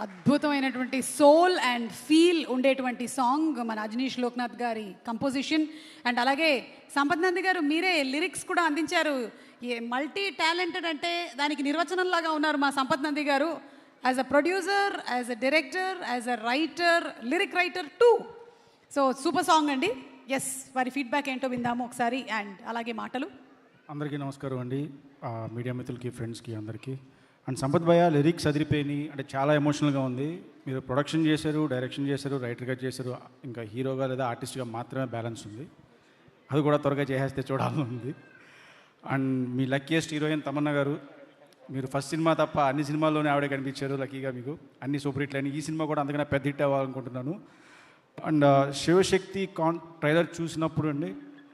అద్భుతమైనటువంటి soul and feel ఉండేటువంటి song మన అజనీష్ లోక్నాథ్ గారి కంపోజిషన్. అండ్ అలాగే సంపత్ నంది గారు మీరే లిరిక్స్ కూడా అందించారు. మల్టీ టాలెంటెడ్ అంటే దానికి నిర్వచనంలాగా ఉన్నారు మా సంపత్ నంది గారు. As a producer, as a director, as a writer, lyric writer two. So super song అండి. ఎస్, వారి ఫీడ్బ్యాక్ ఏంటో విందాము ఒకసారి. అండ్ అలాగే మాటలు. అందరికీ నమస్కారం అండి, మీడియా మిత్రులకి, ఫ్రెండ్స్కి, అందరికీ. అండ్ సంపత్ భయ్య లిరిక్స్ అదిరిపోయినాయి, అంటే చాలా ఎమోషనల్గా ఉంది. మీరు ప్రొడక్షన్ చేశారు, డైరెక్షన్ చేశారు, రైటర్గా చేశారు, ఇంకా హీరోగా లేదా ఆర్టిస్ట్గా మాత్రమే బ్యాలెన్స్ ఉంది. అది కూడా త్వరగా చేసేస్తే చూడాలని ఉంది. And me luckiest heroine Tamannaah గారు, మీరు ఫస్ట్ సినిమా తప్ప అన్ని సినిమాల్లోనే ఆవిడే కనిపించారు. లక్కీగా మీకు అన్ని సూపర్ హిట్లు అయినాయి. ఈ సినిమా కూడా అందుకనే పెద్ద హిట్ అవ్వాలనుకుంటున్నాను. అండ్ శివశక్తి ట్రైలర్ చూసినప్పుడు అండి,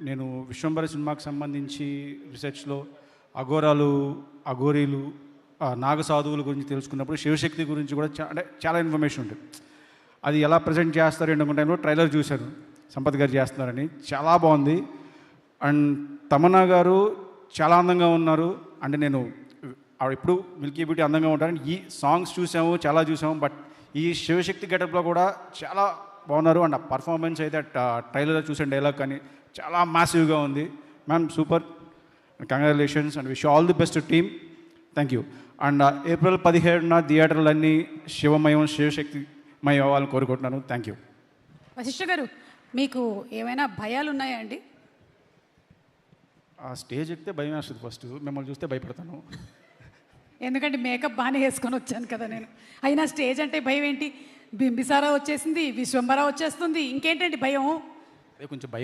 నేను విశ్వంబర సినిమాకి సంబంధించి రీసెర్చ్లో అఘోరాలు, అఘోరీలు, నాగసాధువుల గురించి తెలుసుకున్నప్పుడు శివశక్తి గురించి కూడా అంటే చాలా ఇన్ఫర్మేషన్ ఉంటుంది. అది ఎలా ప్రజెంట్ చేస్తారు అనుకున్న టైంలో ట్రైలర్ చూశాను, సంపత్ గారు చేస్తున్నారని. చాలా బాగుంది. అండ్ తమన్నా గారు చాలా అందంగా ఉన్నారు. అంటే నేను ఆవిడ ఎప్పుడు మిల్కీ బ్యూటీ అందంగా ఉంటారని ఈ సాంగ్స్ చూసాము, చాలా చూసాము. బట్ ఈ శివశక్తి గెటప్లో కూడా చాలా బాగున్నారు. అండ్ ఆ పర్ఫార్మెన్స్ అయితే ట్రైలర్లో చూసిన డైలాగ్ కానీ చాలా మ్యాసివ్గా ఉంది. Ma'am super, congratulations and wish all the best team. Thank you. And April 17న థియేటర్లన్నీ శివమయం, శివశక్తిమయం అవ్వాలని కోరుకుంటున్నాను. Thank you. వశిష్ఠ గారు, మీకు ఏమైనా భయాలు ఉన్నాయా అండి? ఆ స్టేజ్ ఎక్కితే భయం వేస్తుంది. ఫస్ట్ మిమ్మల్ని చూస్తే భయపడతాను. ఎందుకంటే మేకప్ బాగానే వేసుకొని వచ్చాను కదా నేను. అయినా స్టేజ్ అంటే భయం ఏంటి? బింబిసారా వచ్చేసింది, విశ్వంబర వచ్చేస్తుంది, ఇంకేంటండి భయం? కొంచెం భయం.